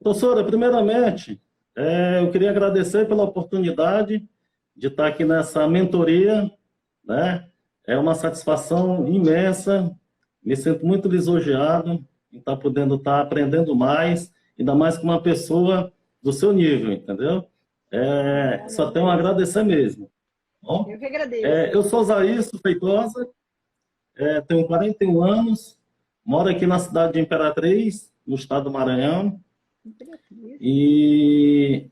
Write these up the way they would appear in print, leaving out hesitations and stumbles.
Professora, primeiramente, eu queria agradecer pela oportunidade de estar aqui nessa mentoria, né? É uma satisfação imensa, me sinto muito lisonjeado em estar podendo estar aprendendo mais, ainda mais com uma pessoa do seu nível, entendeu? Só tenho a agradecer mesmo. Bom, Eu que agradeço. eu sou Zaísto Feitosa, tenho 41 anos, moro aqui na cidade de Imperatriz, no estado do Maranhão. E,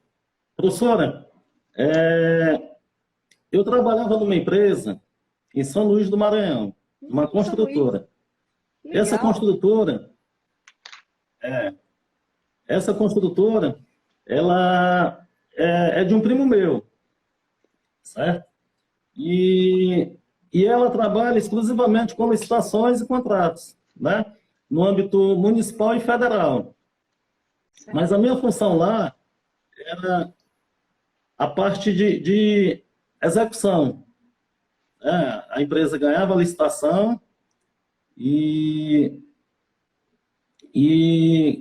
professora, eu trabalhava numa empresa em São Luís do Maranhão, uma construtora. Essa construtora, ela é de um primo meu, certo? E ela trabalha exclusivamente com licitações e contratos, né? No âmbito municipal e federal. Mas a minha função lá era a parte de execução. A empresa ganhava a licitação e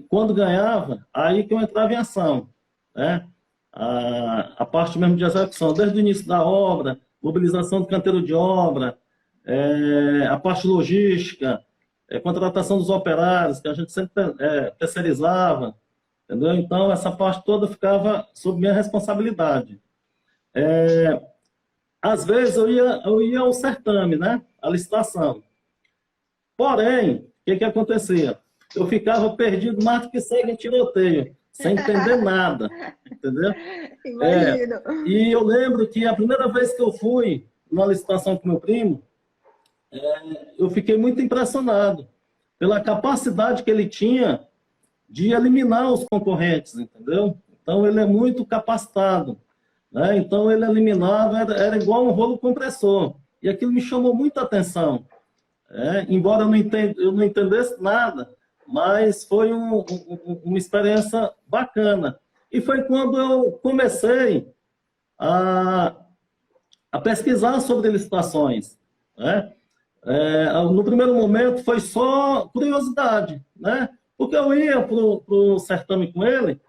quando ganhava, aí que eu entrava em ação, né? A parte mesmo de execução, desde o início da obra, mobilização do canteiro de obra, a parte logística, contratação dos operários, que a gente sempre terceirizava, entendeu? Então, essa parte toda ficava sob minha responsabilidade. Às vezes, eu ia ao certame, né? A licitação. Porém, o que acontecia? Eu ficava perdido mais do que segue em tiroteio, sem entender nada, entendeu? Imagino. E eu lembro que a primeira vez que eu fui numa licitação com meu primo, eu fiquei muito impressionado pela capacidade que ele tinha de eliminar os concorrentes, entendeu? Então, ele é muito capacitado, né? Então, ele eliminava, era igual um rolo compressor. E aquilo me chamou muita atenção. Embora eu não entendesse nada, mas foi uma experiência bacana. E foi quando eu comecei a pesquisar sobre licitações, né? No primeiro momento foi só curiosidade, né? Porque eu ia para o certame com ele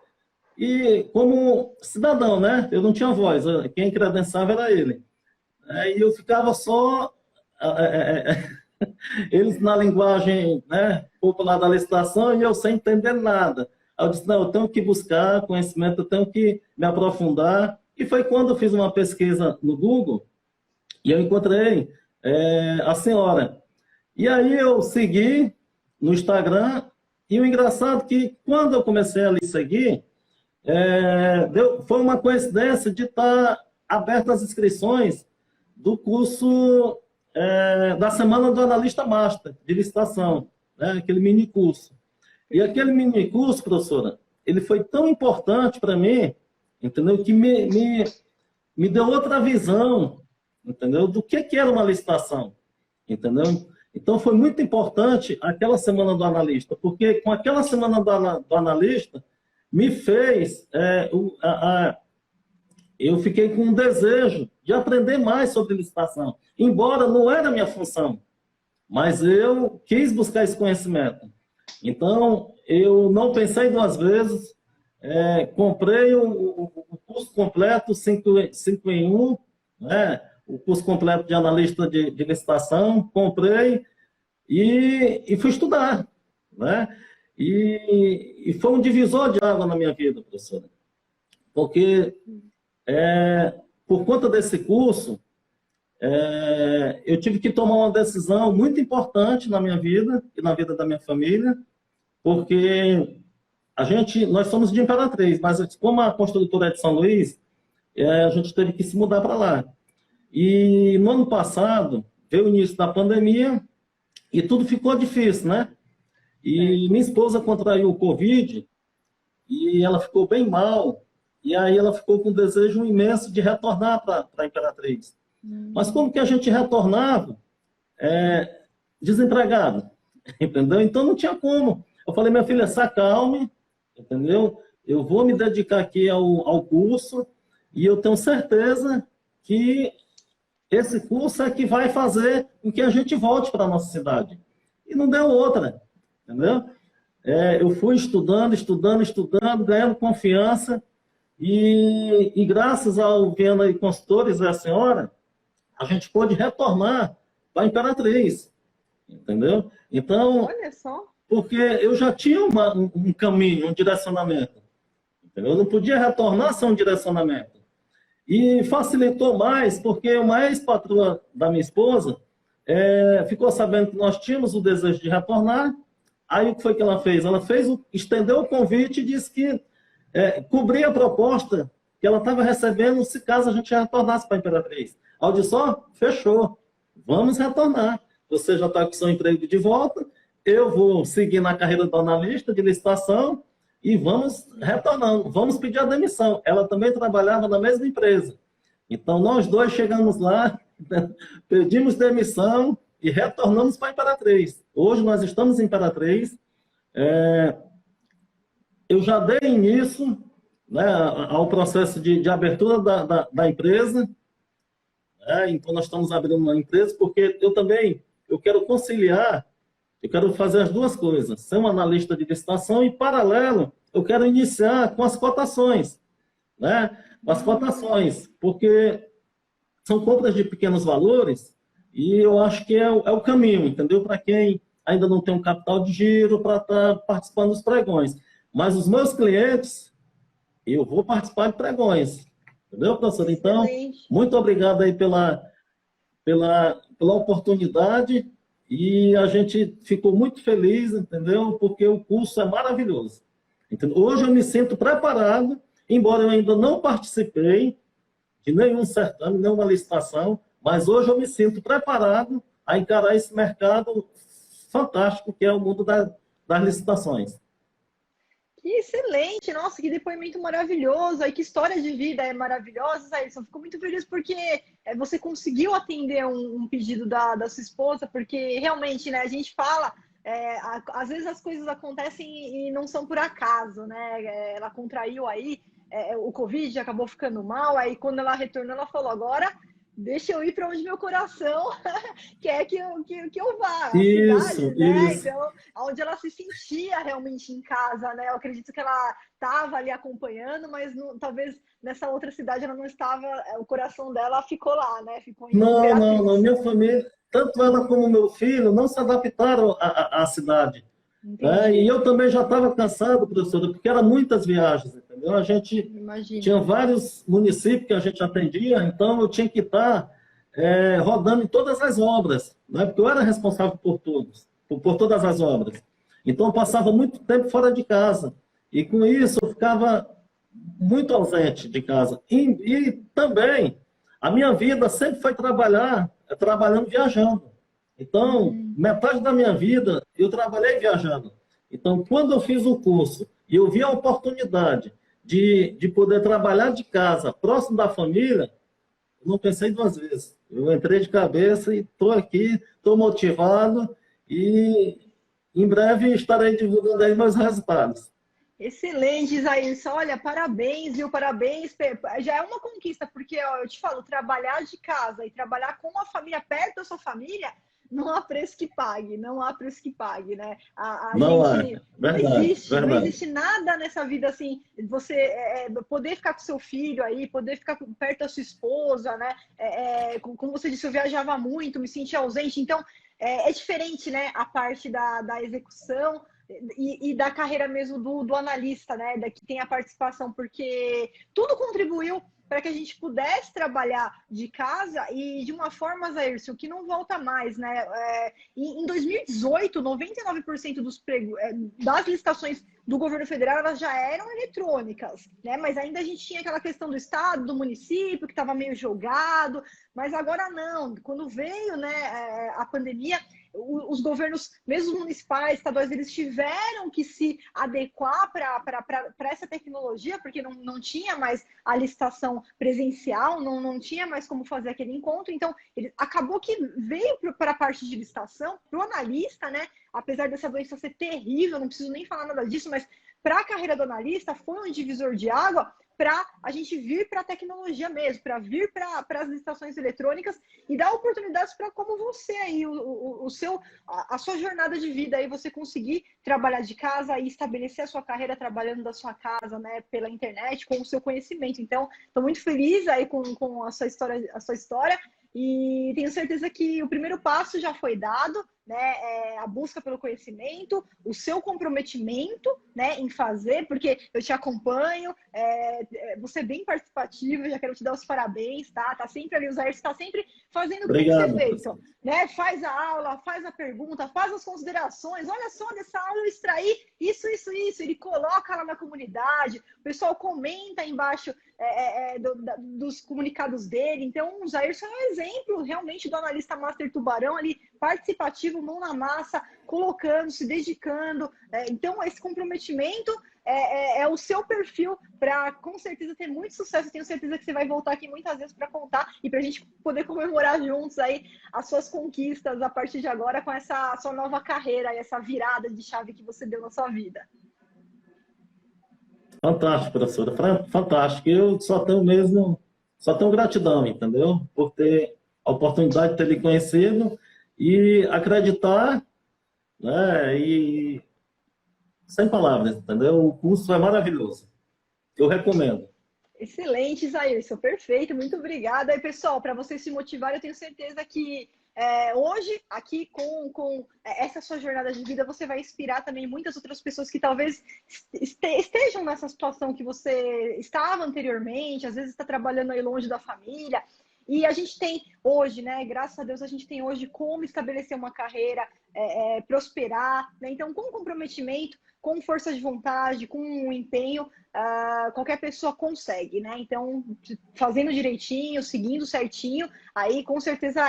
e como cidadão, né? Eu não tinha voz, quem credenciava era ele. E eu ficava só... eles na linguagem, né, popular da licitação e eu sem entender nada. Aí eu disse, não, eu tenho que buscar conhecimento, eu tenho que me aprofundar. E foi quando eu fiz uma pesquisa no Google e eu encontrei a senhora. E aí eu segui no Instagram e o engraçado é que quando eu comecei a lhe seguir, foi uma coincidência de estar abertas as inscrições do curso da Semana do Analista Master, de licitação, né? Aquele mini curso. E aquele mini curso, professora, ele foi tão importante para mim, entendeu? Que me deu outra visão, entendeu? Do que era uma licitação, entendeu? Então foi muito importante aquela Semana do Analista, porque com aquela Semana do Analista me fez eu fiquei com um desejo de aprender mais sobre licitação, embora não era a minha função, mas eu quis buscar esse conhecimento. Então, eu não pensei duas vezes, comprei o curso completo, 5 em 1, né? O curso completo de analista de licitação, comprei e fui estudar, né? E foi um divisor de água na minha vida, professora, porque por conta desse curso, eu tive que tomar uma decisão muito importante na minha vida e na vida da minha família, porque nós somos de Imperatriz, mas como a construtora é de São Luís, a gente teve que se mudar para lá. E no ano passado, veio o início da pandemia e tudo ficou difícil, né? E minha esposa contraiu o Covid e ela ficou bem mal. E aí ela ficou com um desejo imenso de retornar para a Imperatriz. Mas como que a gente retornava? Desempregado, entendeu? Então não tinha como. Eu falei, minha filha, se acalme, entendeu? Eu vou me dedicar aqui ao curso e eu tenho certeza que esse curso é que vai fazer com que a gente volte para a nossa cidade. E não deu outra, entendeu? eu fui estudando, estudando, estudando, ganhando confiança, e graças ao Viana e Consultores e a senhora, a gente pôde retornar para a Imperatriz, entendeu? Então, Olha só. porque eu já tinha um caminho, um direcionamento, entendeu? Eu não podia retornar sem um direcionamento. E facilitou mais, porque uma ex-patroa da minha esposa ficou sabendo que nós tínhamos o desejo de retornar. Aí o que foi que ela fez? Ela estendeu o convite e disse que cobria a proposta que ela estava recebendo se caso a gente retornasse para a Imperatriz. Aí eu disse, fechou, vamos retornar. Você já está com seu emprego de volta, eu vou seguir na carreira do analista de licitação e vamos retornando, vamos pedir a demissão. Ela também trabalhava na mesma empresa. Então, nós dois chegamos lá, pedimos demissão e retornamos para a Imperatriz. Hoje nós estamos em Imperatriz. Eu já dei início, né, ao processo de abertura da empresa. Então, nós estamos abrindo uma empresa porque eu quero conciliar. Eu quero fazer as duas coisas, ser um analista de licitação e, paralelo, eu quero iniciar com as cotações, né? As cotações, porque são compras de pequenos valores e eu acho que é o caminho, entendeu? Para quem ainda não tem um capital de giro para estar participando dos pregões. Mas os meus clientes, eu vou participar de pregões, entendeu, professor? Então, muito obrigado aí pela oportunidade. E a gente ficou muito feliz, entendeu? Porque o curso é maravilhoso. Entendeu? Hoje eu me sinto preparado, embora eu ainda não participei de nenhum certame, nenhuma licitação, mas hoje eu me sinto preparado a encarar esse mercado fantástico que é o mundo das licitações. Que excelente! Nossa, que depoimento maravilhoso! Aí, que história de vida é maravilhosa, Saílson. Fico muito feliz porque você conseguiu atender um pedido da sua esposa, porque realmente, né, a gente fala, às vezes as coisas acontecem e não são por acaso, né? Ela contraiu aí o Covid, acabou ficando mal, aí quando ela retornou, ela falou, agora deixa eu ir para onde meu coração quer que eu vá, a cidade, né? Então, onde ela se sentia realmente em casa, né? Eu acredito que ela estava ali acompanhando, mas talvez nessa outra cidade ela não estava, o coração dela ficou lá, né? Ficou em Imperatriz. Não, minha família, tanto ela como meu filho, não se adaptaram à cidade. E eu também já estava cansado, professora, porque eram muitas viagens, entendeu? A gente tinha vários municípios que a gente atendia, então eu tinha que estar rodando em todas as obras, né? Porque eu era responsável por todas as obras. Então eu passava muito tempo fora de casa. E com isso eu ficava muito ausente de casa. E também a minha vida sempre foi trabalhando viajando. Então, metade da minha vida eu trabalhei viajando. Então, quando eu fiz o curso e eu vi a oportunidade de poder trabalhar de casa, próximo da família, eu não pensei duas vezes. Eu entrei de cabeça e estou aqui, estou motivado e em breve estarei divulgando aí meus resultados. Excelente, Isaías. Olha, parabéns, viu? Parabéns. Já é uma conquista, porque ó, eu te falo, trabalhar de casa e trabalhar com a família, perto da sua família, não há preço que pague, não há preço que pague, né? Não existe nada nessa vida assim, você poder ficar com seu filho aí, poder ficar perto da sua esposa, né? Como você disse, eu viajava muito, me sentia ausente, então é diferente, né? A parte da execução e da carreira mesmo do analista, né? Que tem a participação, porque tudo contribuiu para que a gente pudesse trabalhar de casa e de uma forma, Zaírcio, que não volta mais, né? Em 2018, 99% das licitações do governo federal elas já eram eletrônicas, né? Mas ainda a gente tinha aquela questão do estado, do município, que estava meio jogado, mas agora não. Quando veio, né, a pandemia, os governos, mesmo municipais, estaduais, eles tiveram que se adequar para essa tecnologia, porque não tinha mais a licitação presencial, não tinha mais como fazer aquele encontro. Então, acabou que veio para a parte de licitação, para o analista, né? Apesar dessa doença ser terrível, não preciso nem falar nada disso, mas para a carreira do analista foi um divisor de água para a gente vir para a tecnologia mesmo, para vir para as licitações eletrônicas e dar oportunidades para como você aí, a sua jornada de vida aí, você conseguir trabalhar de casa e estabelecer a sua carreira trabalhando da sua casa, né, pela internet, com o seu conhecimento. Então, estou muito feliz aí com a sua história. E tenho certeza que o primeiro passo já foi dado, né? A busca pelo conhecimento, o seu comprometimento, né, em fazer, porque eu te acompanho, você é bem participativo, já quero te dar os parabéns, tá? Tá sempre ali, o Zair está sempre fazendo o que tem que ser Obrigado, feito, professor. né? Faz a aula, faz a pergunta, faz as considerações. Olha só, dessa aula eu extraí isso. Ele coloca lá na comunidade, o pessoal comenta embaixo dos comunicados dele. Então, o Zairson é um exemplo realmente do analista Master Tubarão ali, participativo, mão na massa, colocando, se dedicando. Então, esse comprometimento é o seu perfil para, com certeza, ter muito sucesso. Tenho certeza que você vai voltar aqui muitas vezes para contar e para a gente poder comemorar juntos aí as suas conquistas a partir de agora com essa sua nova carreira e essa virada de chave que você deu na sua vida. Fantástico, professora. Fantástico. Eu só tenho gratidão, entendeu? Por ter a oportunidade de ter lhe conhecido e acreditar, né? E sem palavras, entendeu? O curso é maravilhoso. Eu recomendo. Excelente, Isaírson, perfeito, muito obrigada. E pessoal, para vocês se motivarem, eu tenho certeza que hoje, aqui com essa sua jornada de vida, você vai inspirar também muitas outras pessoas que talvez estejam nessa situação que você estava anteriormente, às vezes está trabalhando aí longe da família. E a gente tem hoje, né? Graças a Deus, a gente tem hoje como estabelecer uma carreira, prosperar, né? Então, com comprometimento, com força de vontade, com um empenho, qualquer pessoa consegue, né? Então, fazendo direitinho, seguindo certinho, aí com certeza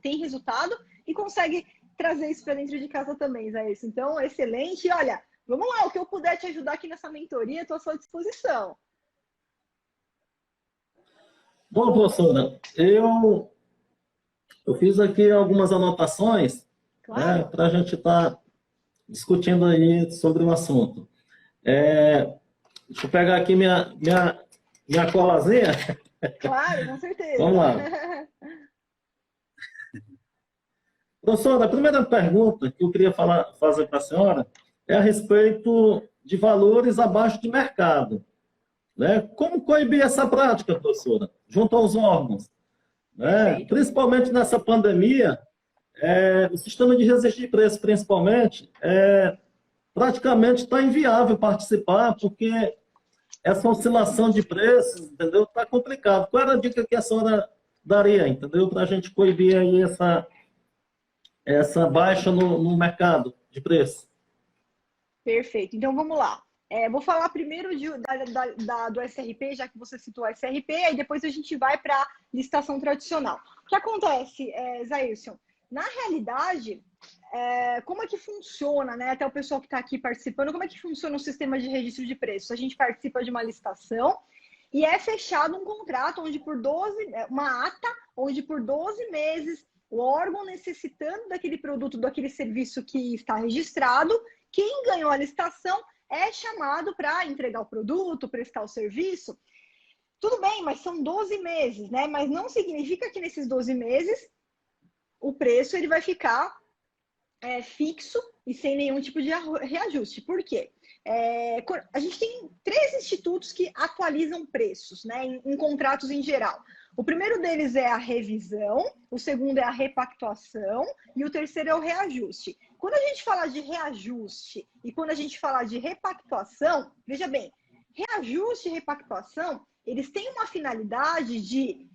tem resultado e consegue trazer isso para dentro de casa também, Zé. Então, excelente. E olha, vamos lá, o que eu puder te ajudar aqui nessa mentoria, estou à sua disposição. Bom, professora, eu fiz aqui algumas anotações, né, Claro, para a gente estar discutindo aí sobre o assunto. Deixa eu pegar aqui minha colazinha. claro, com certeza. Vamos lá. Professora, a primeira pergunta que eu queria fazer para a senhora é a respeito de valores abaixo de mercado, né? Como coibir essa prática, professora, junto aos órgãos, né? Perfeito. Principalmente nessa pandemia, o sistema de registro de preço, principalmente, praticamente está inviável participar, porque essa oscilação de preços, entendeu? Está complicado. Qual era a dica que a senhora daria, entendeu? Para a gente coibir aí essa baixa no mercado de preço? Perfeito. Então vamos lá. Vou falar primeiro do SRP, já que você citou o SRP, aí depois a gente vai para a licitação tradicional. O que acontece, Zailson? Na realidade, como é que funciona, né? Até o pessoal que está aqui participando, como é que funciona o sistema de registro de preços? A gente participa de uma licitação e é fechado um contrato onde uma ata, onde por 12 meses o órgão necessitando daquele produto, daquele serviço que está registrado, quem ganhou a licitação é chamado para entregar o produto, prestar o serviço. Tudo bem, mas são 12 meses, né? Mas não significa que nesses 12 meses o preço ele vai ficar fixo e sem nenhum tipo de reajuste. Por quê? A gente tem 3 institutos que atualizam preços, né, em contratos em geral. O primeiro deles é a revisão, o segundo é a repactuação e o terceiro é o reajuste. Quando a gente fala de reajuste e quando a gente fala de repactuação, veja bem, reajuste e repactuação, eles têm uma finalidade de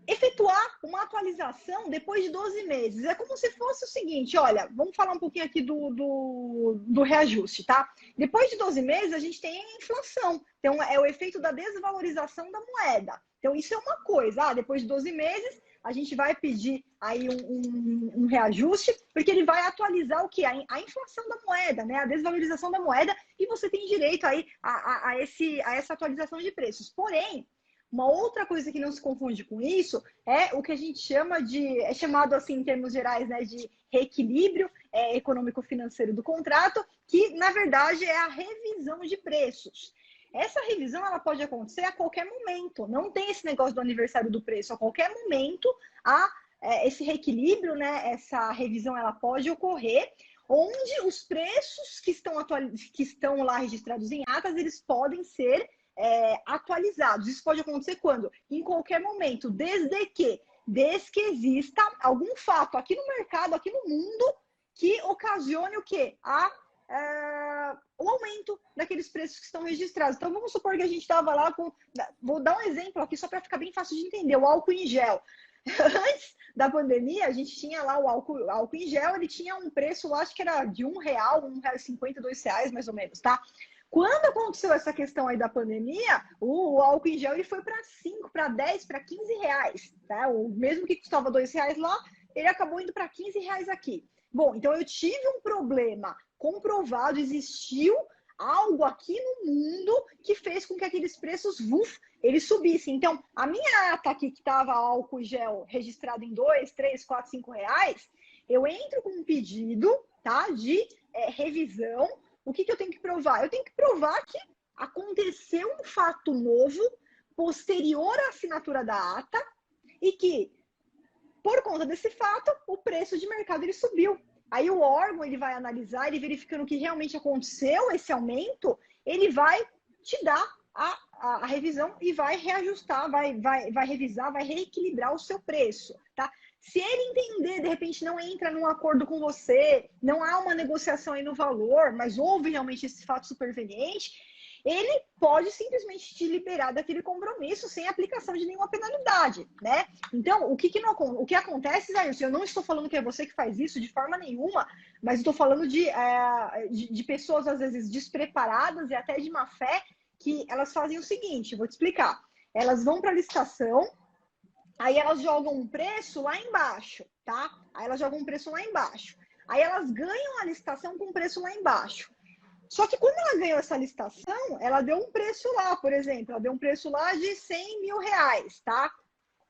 efetuar uma atualização depois de 12 meses. É como se fosse o seguinte, olha, vamos falar um pouquinho aqui do reajuste, tá? Depois de 12 meses, a gente tem a inflação. Então, é o efeito da desvalorização da moeda. Então, isso é uma coisa. Depois de 12 meses, a gente vai pedir aí um reajuste, porque ele vai atualizar o quê? A inflação da moeda, né? A desvalorização da moeda, e você tem direito aí a essa atualização de preços. Porém, uma outra coisa que não se confunde com isso é o que a gente chama é chamado assim em termos gerais, né, de reequilíbrio econômico-financeiro do contrato, que na verdade é a revisão de preços. Essa revisão ela pode acontecer a qualquer momento. Não tem esse negócio do aniversário do preço. A qualquer momento, esse reequilíbrio, né, essa revisão ela pode ocorrer, onde os preços que estão lá registrados em atas, eles podem ser atualizados. Isso pode acontecer quando? Em qualquer momento, desde que exista algum fato aqui no mercado, aqui no mundo, que ocasione o quê? O aumento daqueles preços que estão registrados. Então, vamos supor que a gente estava lá com... Vou dar um exemplo aqui só para ficar bem fácil de entender. O álcool em gel. Antes da pandemia, a gente tinha lá o álcool em gel, ele tinha um preço, acho que era de R$1, R$1,50, R$2, mais ou menos, tá? Quando aconteceu essa questão aí da pandemia, o álcool em gel ele foi para 5, para 10, para 15 reais, tá? O mesmo que custava R$2 lá, ele acabou indo para 15 reais aqui. Bom, então eu tive um problema comprovado, existiu algo aqui no mundo que fez com que aqueles preços, eles subissem. Então, a minha ata aqui, que estava álcool gel registrado em 2, 3, 4, 5 reais, eu entro com um pedido, tá, de revisão. O que eu tenho que provar? Eu tenho que provar que aconteceu um fato novo, posterior à assinatura da ata, e que, por conta desse fato, o preço de mercado ele subiu. Aí o órgão ele vai analisar, ele verificando que realmente aconteceu esse aumento, ele vai te dar a revisão e vai reajustar, vai revisar, vai reequilibrar o seu preço, tá? Se ele entender, de repente não entra num acordo com você, não há uma negociação aí no valor, mas houve realmente esse fato superveniente, ele pode simplesmente te liberar daquele compromisso sem aplicação de nenhuma penalidade, né? Então, o que acontece, Zailson, eu não estou falando que é você que faz isso de forma nenhuma, mas estou falando de pessoas, às vezes, despreparadas e até de má fé, que elas fazem o seguinte, vou te explicar. Elas vão para a licitação, aí elas jogam um preço lá embaixo, tá? Aí elas jogam um preço lá embaixo. Aí elas ganham a licitação com um preço lá embaixo. Só que quando ela ganhou essa licitação, ela deu um preço lá, por exemplo, ela deu um preço lá de 100 mil reais, tá?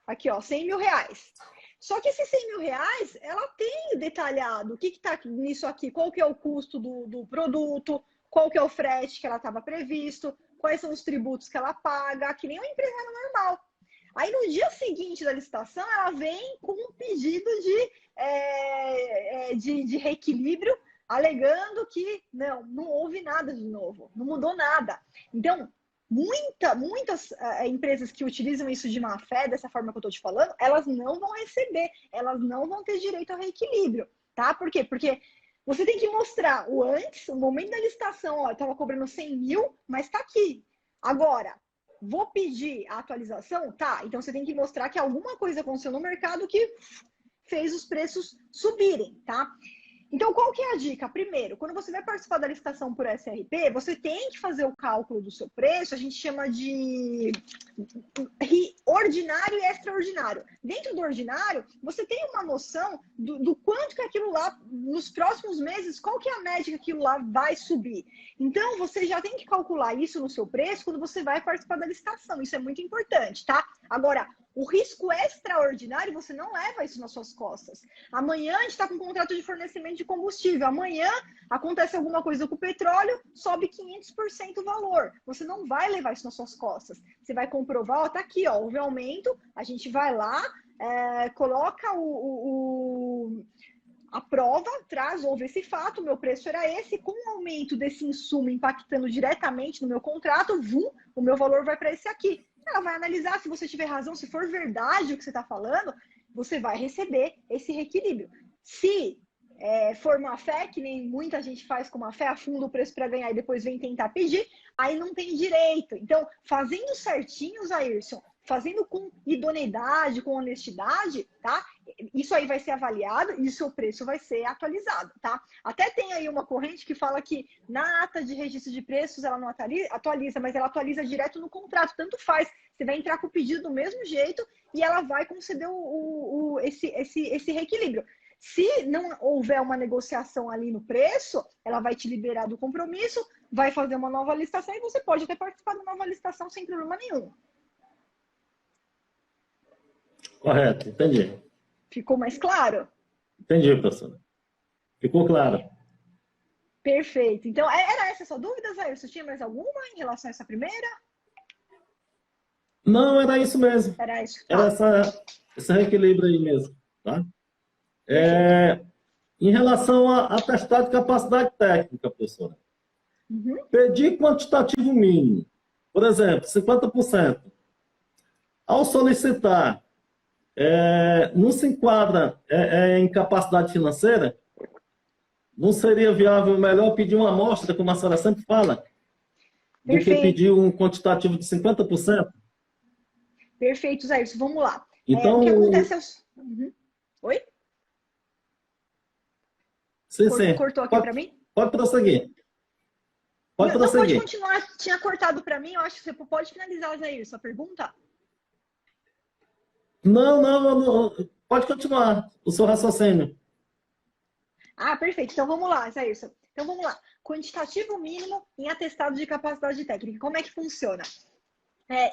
Aqui, ó, 100 mil reais. Só que esses 100 mil reais, ela tem detalhado o que está nisso aqui, qual que é o custo do produto, qual que é o frete que ela estava previsto, quais são os tributos que ela paga, que nem um empresário normal. Aí, no dia seguinte da licitação, ela vem com um pedido de reequilíbrio, alegando que não houve nada de novo, não mudou nada. Então, muitas empresas que utilizam isso de má fé, dessa forma que eu estou te falando, elas não vão receber, elas não vão ter direito ao reequilíbrio, tá? Por quê? Porque você tem que mostrar o antes, o momento da licitação, ó, eu estava cobrando 100 mil, mas está aqui. Agora, vou pedir a atualização? Tá, então você tem que mostrar que alguma coisa aconteceu no mercado que fez os preços subirem, tá? Então, qual que é a dica? Primeiro, quando você vai participar da licitação por SRP, você tem que fazer o cálculo do seu preço, a gente chama de ordinário e extraordinário. Dentro do ordinário, você tem uma noção do quanto que aquilo lá, nos próximos meses, qual que é a média que aquilo lá vai subir. Então, você já tem que calcular isso no seu preço quando você vai participar da licitação. Isso é muito importante, tá? Agora, o risco extraordinário, você não leva isso nas suas costas. Amanhã a gente está com um contrato de fornecimento de combustível. Amanhã acontece alguma coisa com o petróleo, sobe 500% o valor. Você não vai levar isso nas suas costas. Você vai comprovar, ó, tá aqui, ó, houve aumento, a gente vai lá, coloca a prova, traz, houve esse fato, meu preço era esse, com o aumento desse insumo impactando diretamente no meu contrato, o meu valor vai para esse aqui. Ela vai analisar, se você tiver razão, se for verdade o que você está falando, você vai receber esse reequilíbrio. Se for má fé, que nem muita gente faz com má fé, afunda o preço para ganhar e depois vem tentar pedir, aí não tem direito. Então, fazendo certinho, Zairson, fazendo com idoneidade, com honestidade, tá? Isso aí vai ser avaliado e o seu preço vai ser atualizado, tá? Até tem aí uma corrente que fala que na ata de registro de preços ela não atualiza, mas ela atualiza direto no contrato, tanto faz. Você vai entrar com o pedido do mesmo jeito e ela vai conceder esse reequilíbrio. Se não houver uma negociação ali no preço, ela vai te liberar do compromisso, vai fazer uma nova licitação e você pode até participar da nova licitação sem problema nenhum. Correto, entendi. Ficou mais claro? Entendi, professor. Ficou claro. Perfeito. Então, era essa a sua dúvida, Zair? Você tinha mais alguma em relação a essa primeira? Não, era isso mesmo. Era isso. Era Tá. esse reequilíbrio aí mesmo, tá? Perfeito. Em relação a testar de capacidade técnica, professora. Uhum. Pedir quantitativo mínimo, por exemplo, 50%. Ao solicitar, não se enquadra em capacidade financeira? Não seria viável melhor pedir uma amostra, como a senhora sempre fala, do que Perfeito. pedir um quantitativo de 50%? Perfeito, Zair. Vamos lá. O que Então, acontece é o... Uhum. Oi? sim, sim. Cortou aqui para mim? Pode prosseguir. Pode Não, pode prosseguir. continuar. Tinha cortado para mim. Eu acho que você pode finalizar, Zair, sua pergunta. Não. Pode continuar o seu raciocínio. Ah, perfeito. Então vamos lá, Zairson. Então vamos lá. Quantitativo mínimo em atestado de capacidade técnica. Como é que funciona?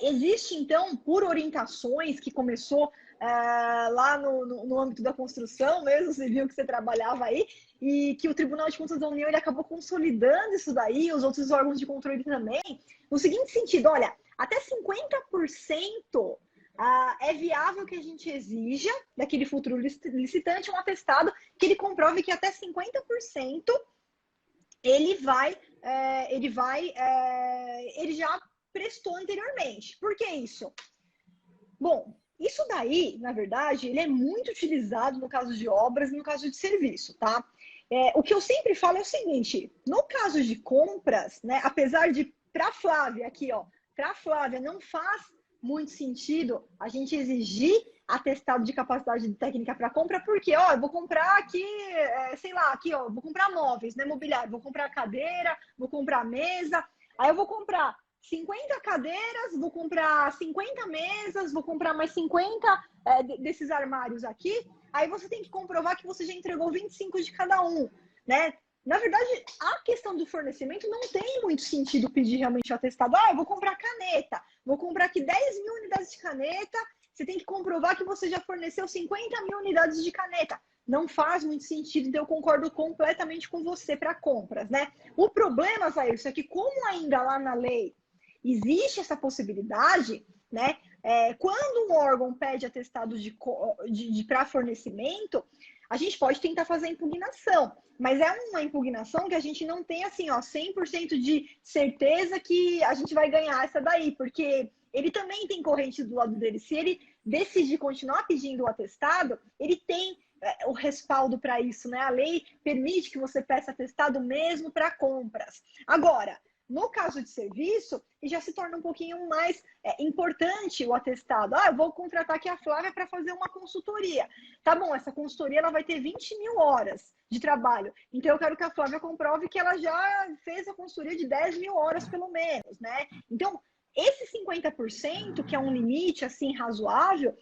Existe, então, por orientações que começou lá no âmbito da construção mesmo, você viu que você trabalhava aí, e que o Tribunal de Contas da União ele acabou consolidando isso daí, os outros órgãos de controle também, no seguinte sentido, olha, até 50% é viável que a gente exija daquele futuro licitante um atestado que ele comprove que até 50% ele já prestou anteriormente. Por que isso? Bom, isso daí, na verdade, ele é muito utilizado no caso de obras e no caso de serviço, tá? O que eu sempre falo é o seguinte, no caso de compras, né, apesar de, para a Flávia, aqui, ó, para a Flávia não faz muito sentido a gente exigir atestado de capacidade técnica para compra, porque, ó, eu vou comprar aqui, sei lá, aqui, ó, vou comprar móveis, né, mobiliário, vou comprar cadeira, vou comprar mesa, aí eu vou comprar 50 cadeiras, vou comprar 50 mesas, vou comprar mais 50 desses armários aqui, aí você tem que comprovar que você já entregou 25 de cada um, né? Na verdade, a questão do fornecimento não tem muito sentido pedir realmente o atestado. Ah, eu vou comprar caneta, vou comprar aqui 10 mil unidades de caneta, você tem que comprovar que você já forneceu 50 mil unidades de caneta. Não faz muito sentido, então eu concordo completamente com você para compras, né? O problema, Zair, é que como ainda lá na lei existe essa possibilidade, né? Quando um órgão pede atestado para fornecimento, a gente pode tentar fazer a impugnação, mas é uma impugnação que a gente não tem assim, ó, 100% de certeza que a gente vai ganhar essa daí, porque ele também tem corrente do lado dele. Se ele decidir continuar pedindo o atestado, ele tem o respaldo para isso, né? A lei permite que você peça atestado mesmo para compras. Agora, no caso de serviço, já se torna um pouquinho mais importante o atestado. Ah, eu vou contratar aqui a Flávia para fazer uma consultoria. Tá bom, essa consultoria ela vai ter 20 mil horas de trabalho. Então, eu quero que a Flávia comprove que ela já fez a consultoria de 10 mil horas, pelo menos, né? Então, esse 50%, que é um limite, assim, razoável,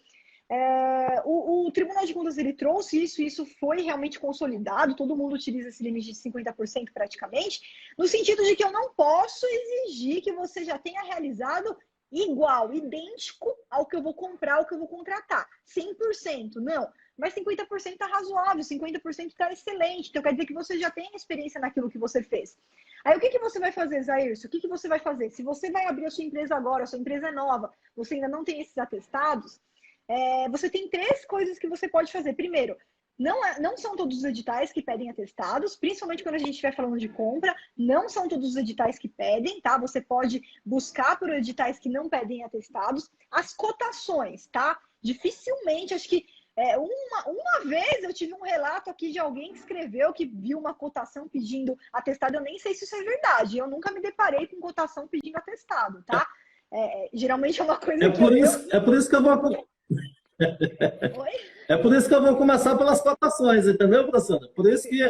o Tribunal de Contas ele trouxe isso foi realmente consolidado, todo mundo utiliza esse limite de 50% praticamente, no sentido de que eu não posso exigir que você já tenha realizado igual, idêntico ao que eu vou comprar, ao que eu vou contratar. 100%, não. Mas 50% está razoável, 50% está excelente. Então quer dizer que você já tem experiência naquilo que você fez. Aí o que você vai fazer, Zairson? O que você vai fazer? Se você vai abrir a sua empresa agora, a sua empresa é nova, você ainda não tem esses atestados, você tem 3 coisas que você pode fazer. Primeiro, não são todos os editais que pedem atestados, principalmente quando a gente estiver falando de compra, não são todos os editais que pedem, tá? Você pode buscar por editais que não pedem atestados. As cotações, tá? Dificilmente, acho que uma vez eu tive um relato aqui de alguém que escreveu que viu uma cotação pedindo atestado, eu nem sei se isso é verdade, eu nunca me deparei com cotação pedindo atestado, tá? Geralmente é uma coisa que É por isso que eu vou... Oi? É por isso que eu vou começar pelas cotações, entendeu, professora? Por isso que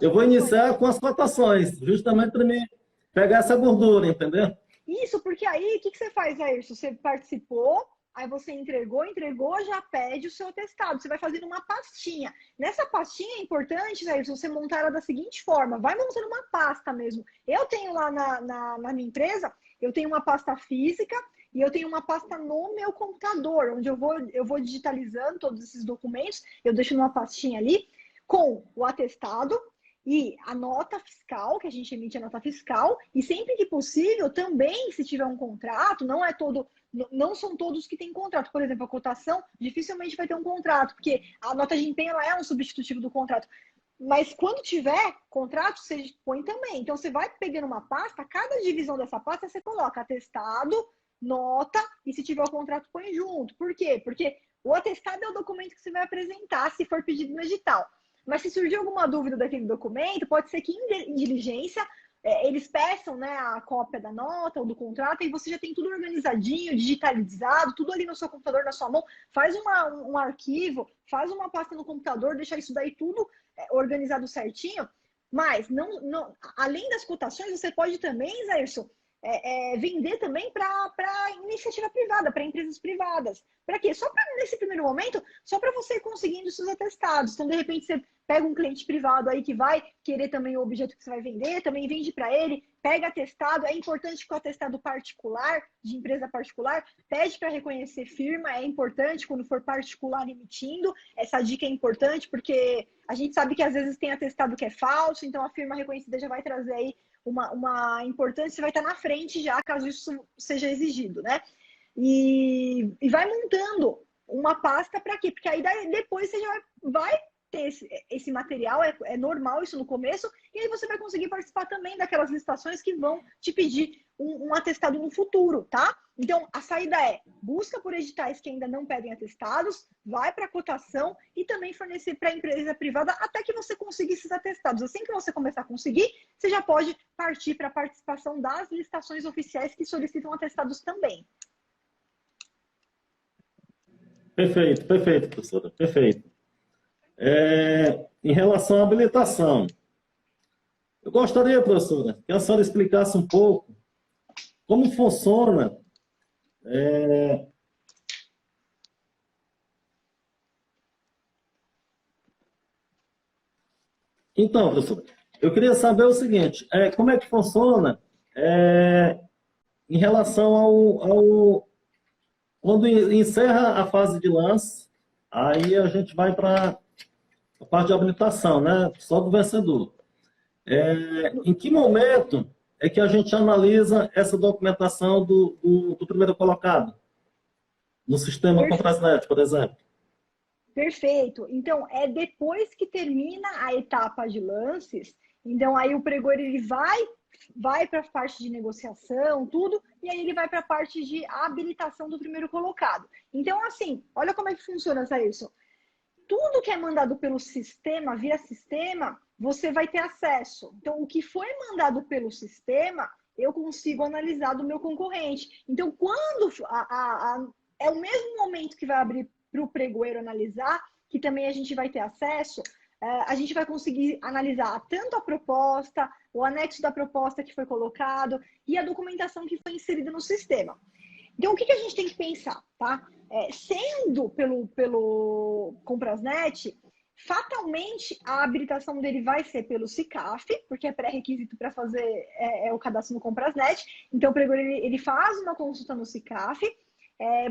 eu vou iniciar com as cotações, justamente para mim pegar essa gordura, entendeu? Isso, porque aí, o que você faz, Ayrton? Você participou, aí você entregou, já pede o seu atestado. Você vai fazendo uma pastinha. Nessa pastinha é importante, Ayrton, você montar ela da seguinte forma. Vai montando uma pasta mesmo. Eu tenho lá na minha empresa, eu tenho uma pasta física e eu tenho uma pasta no meu computador, onde eu vou digitalizando todos esses documentos, eu deixo numa pastinha ali com o atestado E a nota fiscal, que a gente emite a nota fiscal, e sempre que possível, também, se tiver um contrato, não são todos que têm contrato. Por exemplo, a cotação dificilmente vai ter um contrato, porque a nota de empenho ela é um substitutivo do contrato. Mas quando tiver contrato, você põe também. Então, você vai pegando uma pasta, cada divisão dessa pasta você coloca atestado, nota, e se tiver o contrato, põe junto. Por quê? Porque o atestado é o documento que você vai apresentar se for pedido no edital. Mas se surgir alguma dúvida daquele documento, pode ser que em diligência eles peçam, né, a cópia da nota ou do contrato e você já tem tudo organizadinho, digitalizado, tudo ali no seu computador, na sua mão. Faz um arquivo, faz uma pasta no computador, deixa isso daí tudo organizado certinho. Mas, além das cotações, você pode também, Zairson, vender também para iniciativa privada, para empresas privadas. Para quê? Só para, nesse primeiro momento, só para você ir conseguindo seus atestados. Então, de repente, você pega um cliente privado aí que vai querer também o objeto que você vai vender, também vende para ele, pega atestado. É importante que o atestado particular, de empresa particular, pede para reconhecer firma, é importante quando for particular emitindo. Essa dica é importante porque a gente sabe que às vezes tem atestado que é falso, então a firma reconhecida já vai trazer aí uma importância, vai estar na frente já, caso isso seja exigido, né? E vai montando uma pasta para quê? Porque aí depois você já vai ter esse material, é normal isso no começo, e aí você vai conseguir participar também daquelas licitações que vão te pedir um atestado no futuro, tá? Então, a saída é, busca por editais que ainda não pedem atestados, vai para a cotação e também fornecer para a empresa privada até que você consiga esses atestados. Assim que você começar a conseguir, você já pode partir para a participação das licitações oficiais que solicitam atestados também. Perfeito, perfeito, professora, perfeito. Em relação à habilitação, eu gostaria, professora, que a senhora explicasse um pouco como funciona Então, professora, eu queria saber o seguinte, como é que funciona em relação quando encerra a fase de lance, aí a gente vai para a parte de habilitação, né? Só do vencedor. Em que momento é que a gente analisa essa documentação do primeiro colocado? No sistema Comprasnet, por exemplo. Perfeito. Então, é depois que termina a etapa de lances, então aí o pregor ele vai para a parte de negociação, tudo, e aí ele vai para a parte de habilitação do primeiro colocado. Então, assim, olha como é que funciona isso. Tudo que é mandado pelo sistema, via sistema, você vai ter acesso. Então, o que foi mandado pelo sistema, eu consigo analisar do meu concorrente. Então, quando é o mesmo momento que vai abrir para o pregoeiro analisar, que também a gente vai ter acesso, a gente vai conseguir analisar tanto a proposta, o anexo da proposta que foi colocado e a documentação que foi inserida no sistema. Então, o que a gente tem que pensar, tá? Sendo pelo Comprasnet, fatalmente a habilitação dele vai ser pelo SICAF, porque é pré-requisito para fazer o cadastro no Comprasnet. Então, o pregor ele faz uma consulta no SICAF.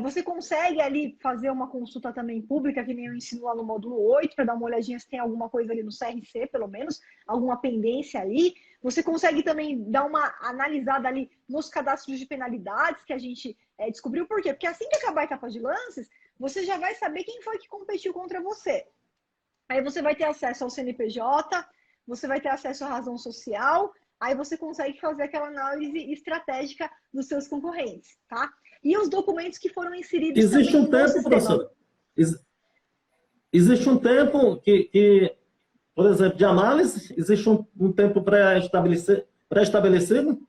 Você consegue ali fazer uma consulta também pública, que nem eu ensino lá no módulo 8, para dar uma olhadinha se tem alguma coisa ali no CRC, pelo menos, alguma pendência ali. Você consegue também dar uma analisada ali nos cadastros de penalidades que a gente descobriu. Por quê? Porque assim que acabar a etapa de lances, você já vai saber quem foi que competiu contra você. Aí você vai ter acesso ao CNPJ, você vai ter acesso à razão social, aí você consegue fazer aquela análise estratégica dos seus concorrentes, tá? E os documentos que foram inseridos existe também um tempo, professora? Existe um tempo que, por exemplo, de análise, existe um tempo pré-estabelecido?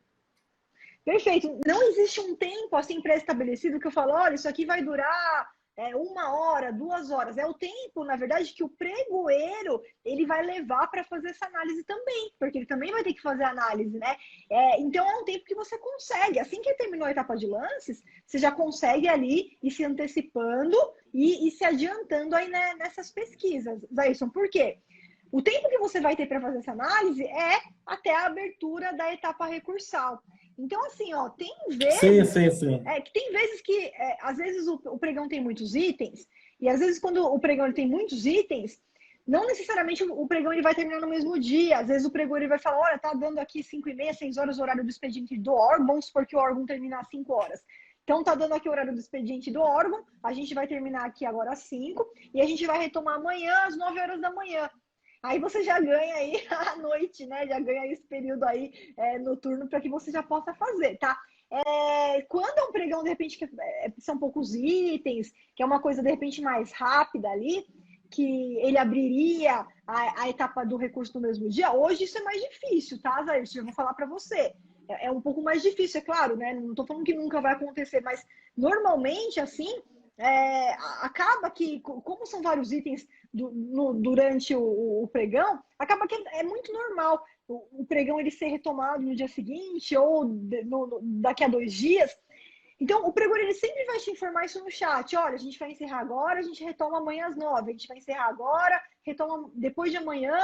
Perfeito. Não existe um tempo assim pré-estabelecido que eu falo, olha, isso aqui vai durar 1 hora, 2 horas. É o tempo, na verdade, que o pregoeiro ele vai levar para fazer essa análise também, porque ele também vai ter que fazer a análise, né? Então é um tempo que você consegue. Assim que terminou a etapa de lances, você já consegue ali ir se antecipando e se adiantando aí, né, nessas pesquisas. Zairson, por quê? O tempo que você vai ter para fazer essa análise é até a abertura da etapa recursal. Então, assim, ó, tem vezes... Sim. que tem vezes que, às vezes, o pregão tem muitos itens, e às vezes, quando o pregão tem muitos itens, não necessariamente o pregão ele vai terminar no mesmo dia. Às vezes o pregão ele vai falar, olha, tá dando aqui 5h30, 6 horas o horário do expediente do órgão, vamos supor que o órgão terminar às 5 horas. Então tá dando aqui o horário do expediente do órgão, a gente vai terminar aqui agora às 5 e a gente vai retomar amanhã às 9 horas da manhã. Aí você já ganha aí a noite, né? Já ganha esse período aí noturno para que você já possa fazer, tá? Quando é um pregão, de repente, que são poucos itens, que é uma coisa, de repente, mais rápida ali, que ele abriria a etapa do recurso no mesmo dia, hoje isso é mais difícil, tá, Zair? Eu vou falar para você. É um pouco mais difícil, é claro, né? Não estou falando que nunca vai acontecer, mas normalmente, assim, acaba que, como são vários itens durante o pregão, acaba que é muito normal o pregão ele ser retomado no dia seguinte ou daqui a 2 dias. Então, o pregão ele sempre vai te informar isso no chat. Olha, a gente vai encerrar agora, a gente retoma amanhã às 9. A gente vai encerrar agora, retoma depois de amanhã,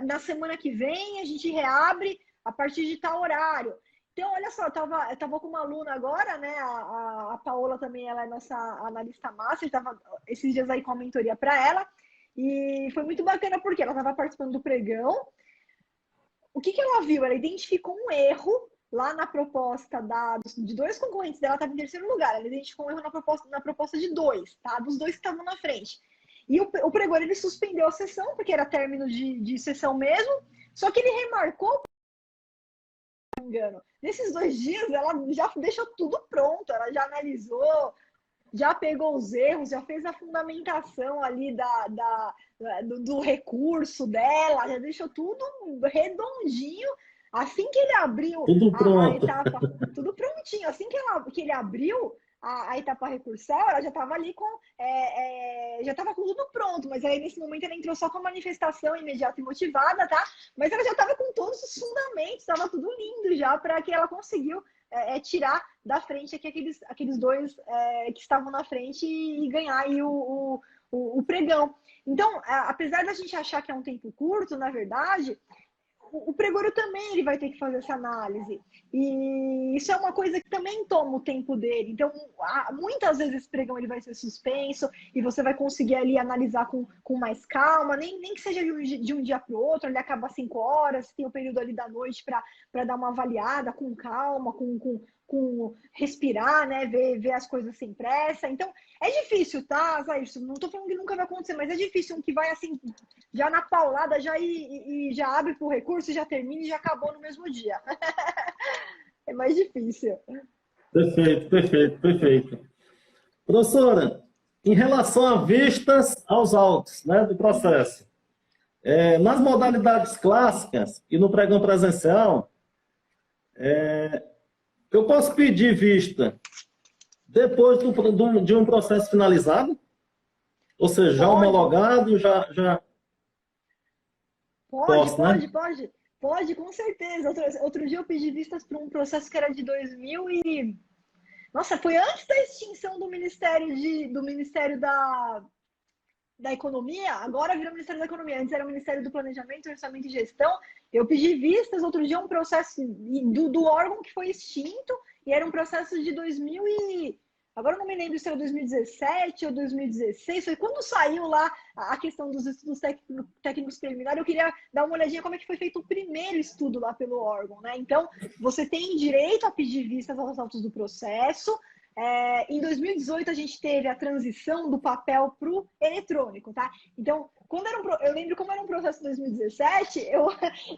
na semana que vem, a gente reabre a partir de tal horário. Então, olha só, eu tava com uma aluna agora, né? A Paola também, ela é nossa analista master, estava esses dias aí com a mentoria para ela. E foi muito bacana porque ela estava participando do pregão. O que ela viu? Ela identificou um erro lá na proposta de 2 concorrentes dela, estava em terceiro lugar. Ela identificou um erro na proposta de 2, tá? Dos 2 que estavam na frente. E o pregão, ele suspendeu a sessão, porque era término de sessão mesmo, só que ele remarcou, não me engano, nesses 2 dias ela já deixou tudo pronto, ela já analisou, já pegou os erros, já fez a fundamentação ali do recurso dela, já deixou tudo redondinho. Assim que ele abriu a etapa, tudo prontinho. Assim que ele abriu a etapa recursal, ela já estava ali já estava com tudo pronto. Mas aí nesse momento ela entrou só com a manifestação imediata e motivada, tá? Mas ela já estava com todos os fundamentos, estava tudo lindo já para que ela conseguiu tirar da frente aqui aqueles 2 que estavam na frente e ganhar aí o pregão. Então, apesar da gente achar que é um tempo curto, na verdade, o pregoeiro também ele vai ter que fazer essa análise. E isso é uma coisa que também toma o tempo dele. Então, muitas vezes esse pregão ele vai ser suspenso e você vai conseguir ali analisar com mais calma, nem que seja de um dia para o outro, ele acaba às 5 horas, tem o período ali da noite para dar uma avaliada com calma, com respirar, né? Ver as coisas sem pressa. Então, é difícil, tá, Zair? Não tô falando que nunca vai acontecer, mas é difícil um que vai assim, já na paulada, e já abre pro recurso, já termina e já acabou no mesmo dia. É mais difícil. Perfeito. Professora, em relação a vistas aos autos, né, do processo, nas modalidades clássicas e no pregão presencial, eu posso pedir vista depois de um processo finalizado? Ou seja, já homologado, já... Pode, né? Pode, com certeza. Outro dia eu pedi vistas para um processo que era de 2000 e... Nossa, foi antes da extinção do Ministério da Economia, agora virou Ministério da Economia. Antes era o Ministério do Planejamento, Orçamento e Gestão. Eu pedi vistas, outro dia um processo do órgão que foi extinto, e era um processo de 2000 e... Agora eu não me lembro se era 2017 ou 2016, foi quando saiu lá a questão dos estudos técnicos preliminares, eu queria dar uma olhadinha como é que foi feito o primeiro estudo lá pelo órgão, né? Então, você tem direito a pedir vistas aos autos do processo. Em 2018, a gente teve a transição do papel para o eletrônico, tá? Então, eu lembro como era um processo em 2017, eu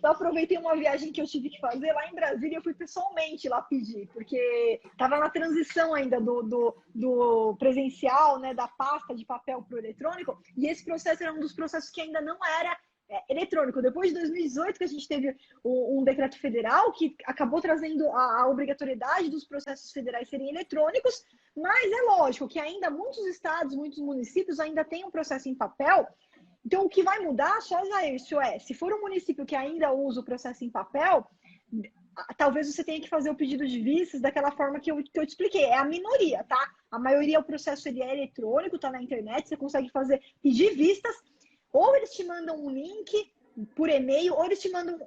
aproveitei uma viagem que eu tive que fazer lá em Brasília, eu fui pessoalmente lá pedir, porque estava na transição ainda do presencial, né, da pasta de papel para o eletrônico, e esse processo era um dos processos que ainda não era eletrônico. Depois de 2018, que a gente teve um decreto federal que acabou trazendo a obrigatoriedade dos processos federais serem eletrônicos, mas é lógico que ainda muitos estados, muitos municípios ainda têm um processo em papel. Então, o que vai mudar só isso se for um município que ainda usa o processo em papel, talvez você tenha que fazer o pedido de vistas daquela forma que eu te expliquei. É a minoria, tá? A maioria, o processo ele é eletrônico, tá na internet, você consegue pedir vistas, ou eles te mandam um link por e-mail, ou eles te mandam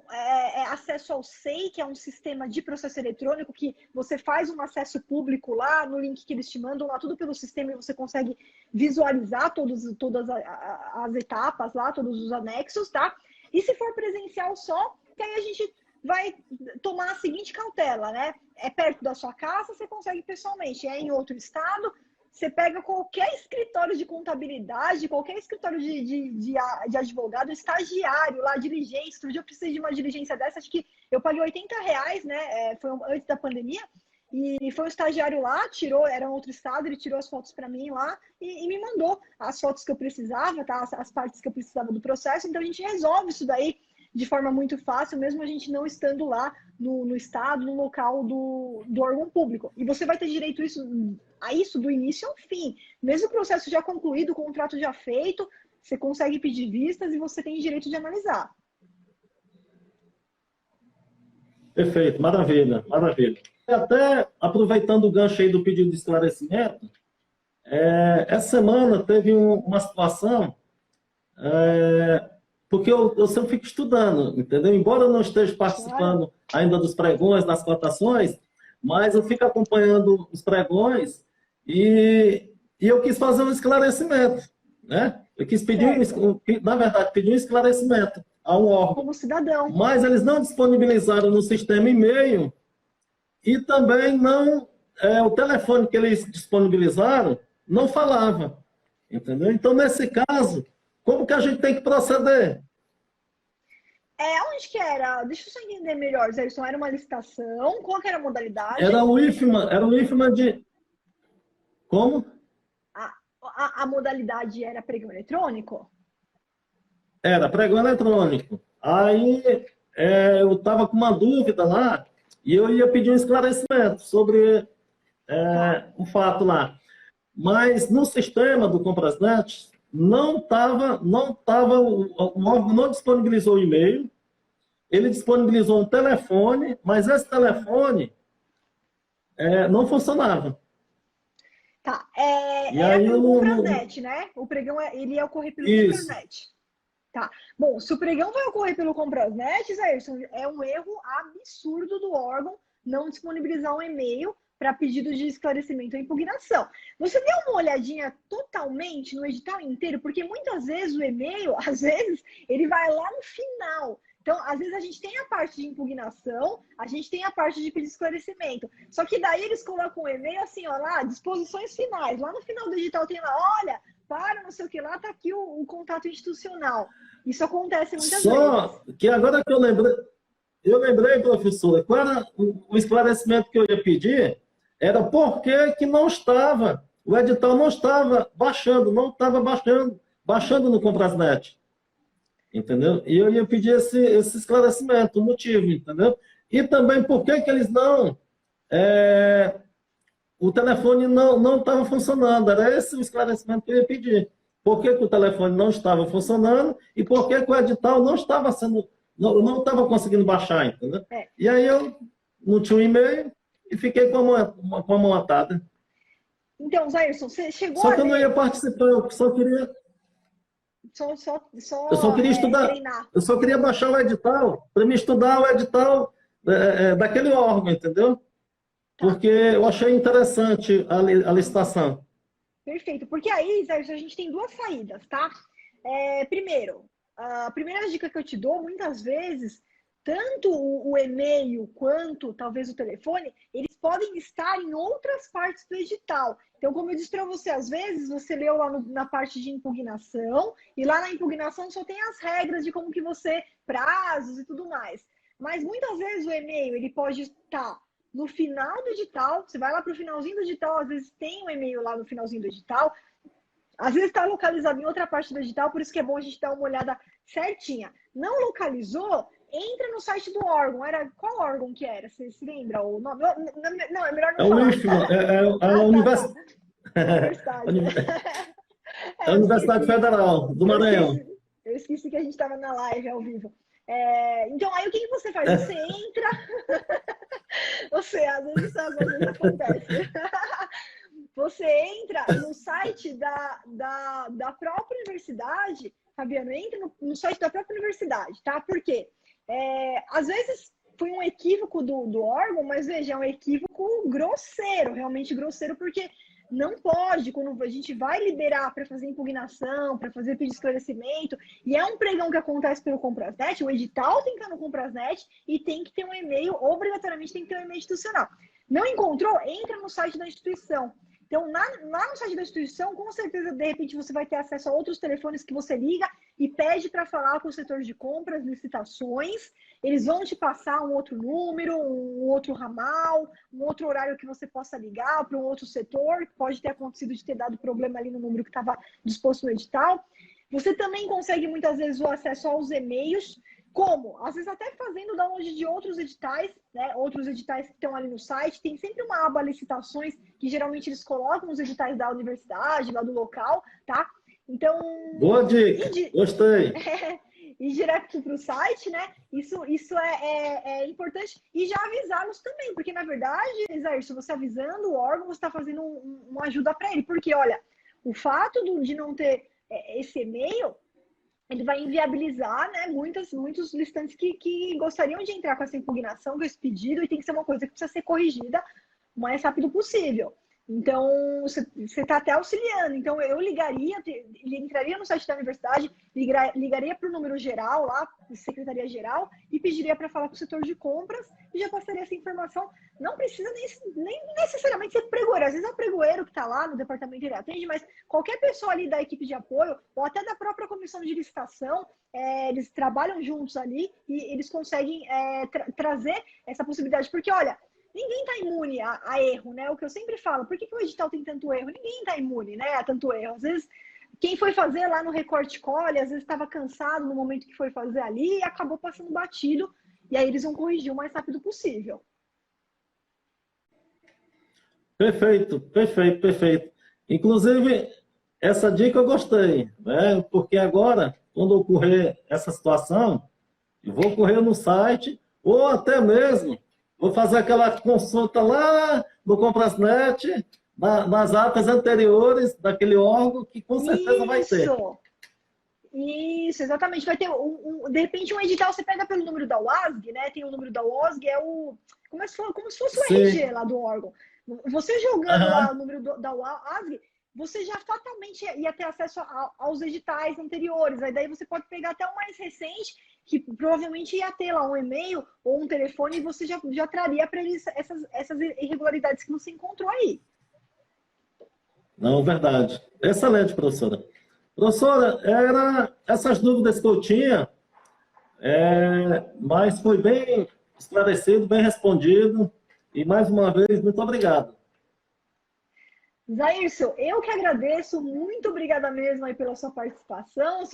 acesso ao SEI, que é um sistema de processo eletrônico, que você faz um acesso público lá, no link que eles te mandam lá, tudo pelo sistema, e você consegue visualizar todas as etapas lá, todos os anexos, tá? E se for presencial só, que aí a gente vai tomar a seguinte cautela, né? É perto da sua casa, você consegue pessoalmente. É em outro estado, você pega qualquer escritório de contabilidade, qualquer escritório de advogado, estagiário lá, diligência. Outro dia eu precisei de uma diligência dessa, acho que eu paguei R$ 80, né? Foi antes da pandemia. E foi um estagiário lá, tirou, era um outro estado, ele tirou as fotos para mim lá e me mandou as fotos que eu precisava, tá? As partes que eu precisava do processo. Então a gente resolve isso daí de forma muito fácil, mesmo a gente não estando lá no estado, no local do órgão público. E você vai ter direito a isso do início ao fim. Mesmo o processo já concluído, o contrato já feito, você consegue pedir vistas e você tem direito de analisar. Perfeito, maravilha, maravilha. Até aproveitando o gancho aí do pedido de esclarecimento, essa semana teve uma situação, porque eu sempre fico estudando, entendeu? Embora eu não esteja participando ainda dos pregões, das cotações, mas eu fico acompanhando os pregões e eu quis fazer um esclarecimento, né? Eu quis pedir, na verdade, pedir um esclarecimento a um órgão. Como cidadão. Mas eles não disponibilizaram no sistema e-mail e também não, o telefone que eles disponibilizaram não falava, entendeu? Então, nesse caso, como que a gente tem que proceder? Onde que era? Deixa eu só entender melhor, Zé. Era uma licitação? Qual que era a modalidade? Era o IFMA de... Como? A modalidade era pregão eletrônico? Era pregão eletrônico. Aí eu estava com uma dúvida lá e eu ia pedir um esclarecimento sobre o fato lá. Mas no sistema do Comprasnet não estava, o órgão não disponibilizou o e-mail, ele disponibilizou um telefone, mas esse telefone não funcionava. Tá, E era aí pelo Comprasnet, né? O pregão ele ia ocorrer pelo Comprasnet. Tá. Bom, se o pregão vai ocorrer pelo Comprasnet, Zé, é um erro absurdo do órgão não disponibilizar um e-mail para pedido de esclarecimento ou impugnação. Você deu uma olhadinha totalmente no edital inteiro, porque muitas vezes o e-mail, às vezes, ele vai lá no final. Então, às vezes a gente tem a parte de impugnação, a gente tem a parte de pedir esclarecimento. Só que daí eles colocam o e-mail assim, ó, lá, disposições finais. Lá no final do edital tem lá, olha, para não sei o que lá, tá aqui o contato institucional. Isso acontece muitas vezes. Só que agora que eu lembrei, professora, qual era o esclarecimento que eu ia pedir? Era porque que não estava, o edital não estava baixando no Comprasnet. Entendeu? E eu ia pedir esse esclarecimento, o motivo, entendeu? E também por que eles não... o telefone não estava funcionando. Era esse o esclarecimento que eu ia pedir. Por que o telefone não estava funcionando e por que o edital não estava conseguindo baixar, entendeu? E aí eu não tinha um e-mail e fiquei com a mão atada. Então, Zairson, você chegou Só que eu não ia participar, eu só queria... eu só queria estudar, treinar. eu só queria baixar o edital, para me estudar o edital daquele órgão, entendeu? Porque eu achei interessante a licitação. Perfeito, porque aí, Zé, a gente tem duas saídas, tá? Primeiro, a primeira dica que eu te dou, muitas vezes, tanto o e-mail quanto talvez o telefone, eles podem estar em outras partes do edital. Então, como eu disse para você, às vezes você leu lá na parte de impugnação, e lá na impugnação só tem as regras de como que você, prazos e tudo mais. Mas muitas vezes o e-mail, ele pode estar no final do edital, você vai lá para o finalzinho do edital, às vezes tem um e-mail lá no finalzinho do edital, às vezes está localizado em outra parte do edital, por isso que é bom a gente dar uma olhada certinha. Não localizou? Entra no site do órgão. Qual órgão que era? Você se lembra o nome? Não, é melhor não falar. O IFMA, a Universidade. É a Universidade Federal do Maranhão. Eu esqueci que a gente estava na live ao vivo. Então, aí o que você faz? Você entra... às vezes acontece. Você entra no site da própria universidade, Fabiano, entra no site da própria universidade, tá? Por quê? Às vezes foi um equívoco do órgão, mas veja, é um equívoco grosseiro, realmente grosseiro, porque não pode, quando a gente vai liberar para fazer impugnação, para fazer pedido de esclarecimento, e é um pregão que acontece pelo Comprasnet, o edital tem que estar no Comprasnet e tem que ter um e-mail, obrigatoriamente tem que ter um e-mail institucional. Não encontrou? Entra no site da instituição. Então, lá no site da instituição, com certeza, de repente, você vai ter acesso a outros telefones que você liga e pede para falar com o setor de compras, licitações. Eles vão te passar um outro número, um outro ramal, um outro horário que você possa ligar para um outro setor, que pode ter acontecido de ter dado problema ali no número que estava disposto no edital. Você também consegue, muitas vezes, o acesso aos e-mails. Como? Às vezes até fazendo download de outros editais, né? Outros editais que estão ali no site. Tem sempre uma aba licitações, que geralmente eles colocam os editais da universidade, lá do local, tá? Então... Boa dica, gostei. E direto para o site, né? Isso é importante. E já avisá-los também, porque, na verdade, Isaías, se você avisando o órgão, você está fazendo uma ajuda para ele. Porque, olha, o fato de não ter esse e-mail... ele vai inviabilizar, né, muitos licitantes que gostariam de entrar com essa impugnação, com esse pedido, e tem que ser uma coisa que precisa ser corrigida o mais rápido possível. Então, você está até auxiliando. Então, eu entraria no site da universidade, ligaria para o número geral, lá, secretaria geral, e pediria para falar com o setor de compras, e já passaria essa informação. Não precisa nem necessariamente ser pregoeiro. Às vezes é o pregoeiro que está lá no departamento, ele atende, mas qualquer pessoa ali da equipe de apoio, ou até da própria comissão de licitação, eles trabalham juntos ali e eles conseguem trazer essa possibilidade. Porque, olha, ninguém está imune a erro, né? O que eu sempre falo, por que o edital tem tanto erro? Ninguém está imune, né, a tanto erro. Às vezes, quem foi fazer lá no recorte colhe, às vezes estava cansado no momento que foi fazer ali e acabou passando batido, e aí eles vão corrigir o mais rápido possível. Perfeito, perfeito, perfeito. Inclusive, essa dica eu gostei, né? Porque agora, quando ocorrer essa situação, eu vou correr no site, ou até mesmo vou fazer aquela consulta lá no Comprasnet, nas atas anteriores daquele órgão, que com certeza vai ter. Isso, exatamente. Vai ter, de repente, um edital, você pega pelo número da UASG, né? Tem o número da UASG, como se fosse o RG lá do órgão. Você jogando lá o número da UASG, você já fatalmente ia ter acesso aos editais anteriores. Aí daí você pode pegar até o mais recente, que provavelmente ia ter lá um e-mail ou um telefone, e você já traria para eles essas irregularidades que você encontrou aí. Não, verdade. Excelente, professora. Professora, eram essas dúvidas que eu tinha, mas foi bem esclarecido, bem respondido. E, mais uma vez, muito obrigado. Zairson, eu que agradeço. Muito obrigada mesmo aí pela sua participação.